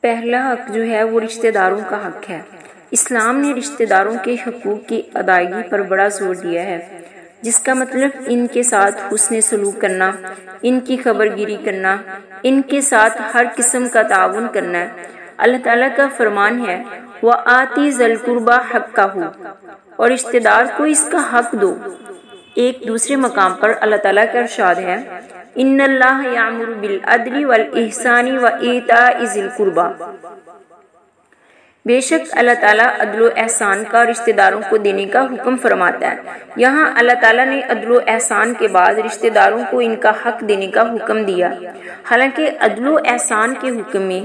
پہلا حق جو ہے وہ رشتہ داروں کا حق ہے۔ اسلام نے رشتہ داروں کے حقوق کی ادائیگی پر بڑا زور دیا ہے، جس کا مطلب ان کے ساتھ حسن سلوک کرنا، ان کی خبر گیری کرنا، ان کے ساتھ ہر قسم کا تعاون کرنا ہے۔ اللہ تعالیٰ کا فرمان ہے وَآتِ ذِی الْقُرْبَىٰ حَقَّهُ، اور رشتہ دار کو اس کا حق دو۔ ایک دوسرے مقام پر اللہ تعالیٰ کا ارشاد ہے ان اللہ یأمر بالعدل والإحسان وإیتاء ذی القربیٰ، بے شک اللہ تعالیٰ عدل و احسان کا رشتہ داروں کو دینے کا حکم فرماتا ہے۔ یہاں اللہ تعالیٰ نے عدل و احسان کے بعد رشتہ داروں کو ان کا حق دینے کا حکم دیا۔ حالانکہ عدل و احسان کے حکم میں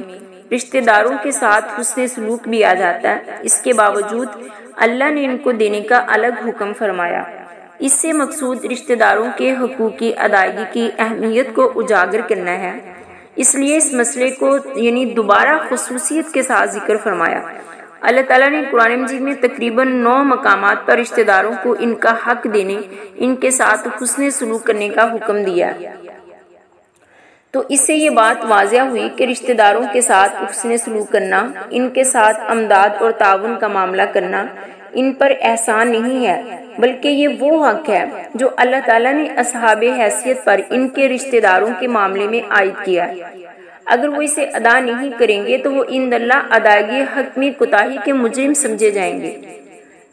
رشتہ داروں کے ساتھ حسن سلوک بھی آ جاتا ہے، اس کے باوجود اللہ نے ان کو دینے کا الگ حکم فرمایا۔ اس سے مقصود رشتہ داروں کے حقوق کی ادائیگی کی اہمیت کو اجاگر کرنا ہے، اس لیے اس مسئلے کو دوبارہ خصوصیت کے ساتھ ذکر فرمایا۔ اللہ تعالیٰ نے قرآن مجید میں تقریباً 9 مقامات پر رشتہ داروں کو ان کا حق دینے، ان کے ساتھ حسن سلوک کرنے کا حکم دیا۔ تو اس سے یہ بات واضح ہوئی کہ رشتہ داروں کے ساتھ حسن سلوک کرنا، ان کے ساتھ امداد اور تعاون کا معاملہ کرنا، ان پر احسان نہیں ہے، بلکہ یہ وہ حق ہے جو اللہ تعالیٰ نے اصحاب حیثیت پر ان کے رشتہ داروں کے معاملے میں عائد کیا ہے۔ اگر وہ اسے ادا نہیں کریں گے تو وہ عند اللہ ادائیگی حق میں کوتاہی کے مجرم سمجھے جائیں گے۔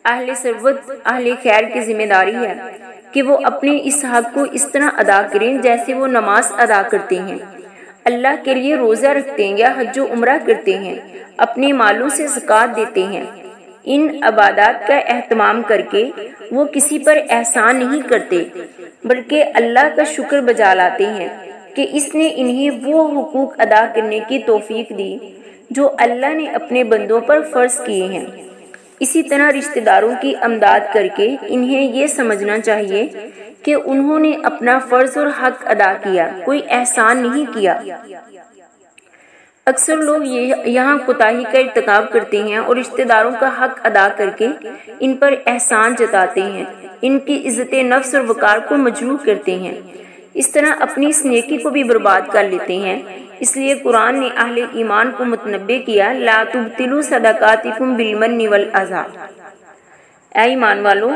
اہل ثروت، اہل خیر کی ذمہ داری ہے کہ وہ اپنے اس حق کو اس طرح ادا کریں جیسے وہ نماز ادا کرتے ہیں، اللہ کے لیے روزہ رکھتے ہیں یا حج و عمرہ کرتے ہیں، اپنے مالوں سے زکوٰۃ دیتے ہیں۔ ان عبادات کا اہتمام کر کے وہ کسی پر احسان نہیں کرتے، بلکہ اللہ کا شکر بجا لاتے ہیں کہ اس نے انہیں وہ حقوق ادا کرنے کی توفیق دی جو اللہ نے اپنے بندوں پر فرض کیے ہیں۔ اسی طرح رشتہ داروں کی امداد کر کے انہیں یہ سمجھنا چاہیے کہ انہوں نے اپنا فرض اور حق ادا کیا، کوئی احسان نہیں کیا۔ اکثر لوگ یہاں کوتاہی کا ارتکاب کرتے ہیں اور رشتہ داروں کا حق ادا کر کے ان پر احسان جتاتے ہیں، ان کی عزت نفس اور وقار کو مجروح کرتے ہیں، اس طرح اپنی اس نیکی کو بھی برباد کر لیتے ہیں۔ اس لیے قرآن نے اہل ایمان کو متنبہ کیا لا تبطلوا صدقاتکم بالمن والأذى، اے ایمان والو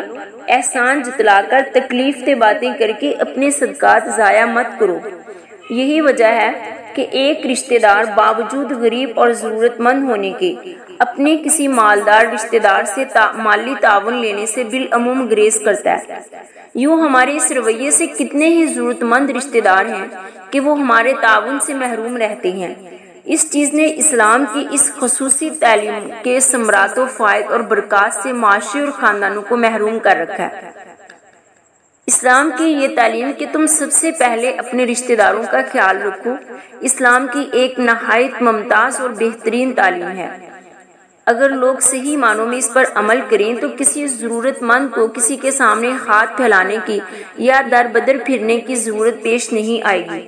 احسان جتلا کر تکلیف دہ باتیں کر کے اپنے صدقات ضائع مت کرو۔ یہی وجہ ہے کہ ایک رشتہ دار باوجود غریب اور ضرورت مند ہونے کے اپنے کسی مالدار رشتہ دار سے مالی تعاون لینے سے بالعموم گریز کرتا ہے۔ یوں ہمارے اس رویے سے کتنے ہی ضرورت مند رشتہ دار ہیں کہ وہ ہمارے تعاون سے محروم رہتے ہیں۔ اس چیز نے اسلام کی اس خصوصی تعلیم کے ثمرات و فوائد اور برکات سے معاشرے اور خاندانوں کو محروم کر رکھا ہے۔ اسلام کی یہ تعلیم کہ تم سب سے پہلے اپنے رشتہ داروں کا خیال رکھو، اسلام کی ایک نہایت ممتاز اور بہترین تعلیم ہے۔ اگر لوگ صحیح معنوں میں اس پر عمل کریں تو کسی ضرورت مند کو کسی کے سامنے ہاتھ پھیلانے کی یا در بدر پھرنے کی ضرورت پیش نہیں آئے گی،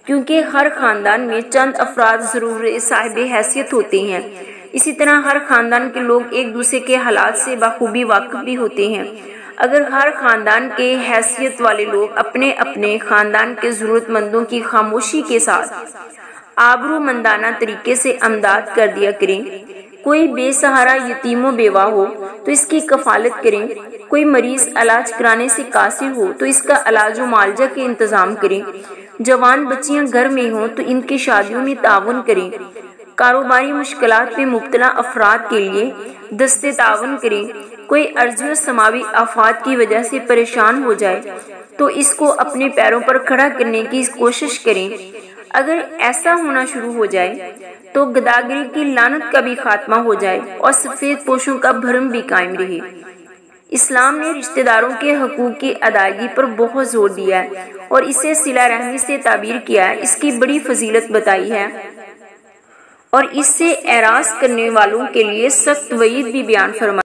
کیونکہ ہر خاندان میں چند افراد ضرور صاحب حیثیت ہوتے ہیں۔ اسی طرح ہر خاندان کے لوگ ایک دوسرے کے حالات سے بخوبی واقف بھی ہوتے ہیں۔ اگر ہر خاندان کے حیثیت والے لوگ اپنے اپنے خاندان کے ضرورت مندوں کی خاموشی کے ساتھ آبرو مندانہ طریقے سے امداد کر دیا کریں، کوئی بے سہارا یتیم و بیوہ ہو تو اس کی کفالت کریں، کوئی مریض علاج کرانے سے قاصر ہو تو اس کا علاج و معالجہ کے انتظام کریں، جوان بچیاں گھر میں ہوں تو ان کی شادیوں میں تعاون کریں، کاروباری مشکلات میں مبتلا افراد کے لیے دستے تعاون کریں، کوئی عرضی و سماوی آفات کی وجہ سے پریشان ہو جائے تو اس کو اپنے پیروں پر کھڑا کرنے کی کوشش کریں۔ اگر ایسا ہونا شروع ہو جائے تو گداگری کی لعنت کا بھی خاتمہ ہو جائے اور سفید پوشوں کا بھرم بھی قائم رہے۔ اسلام نے رشتہ داروں کے حقوق کی ادائیگی پر بہت زور دیا ہے اور اسے صلہ رحمی سے تعبیر کیا ہے، اس کی بڑی فضیلت بتائی ہے اور اس سے اعراض کرنے والوں کے لیے سخت وعید بھی بیان فرمائی۔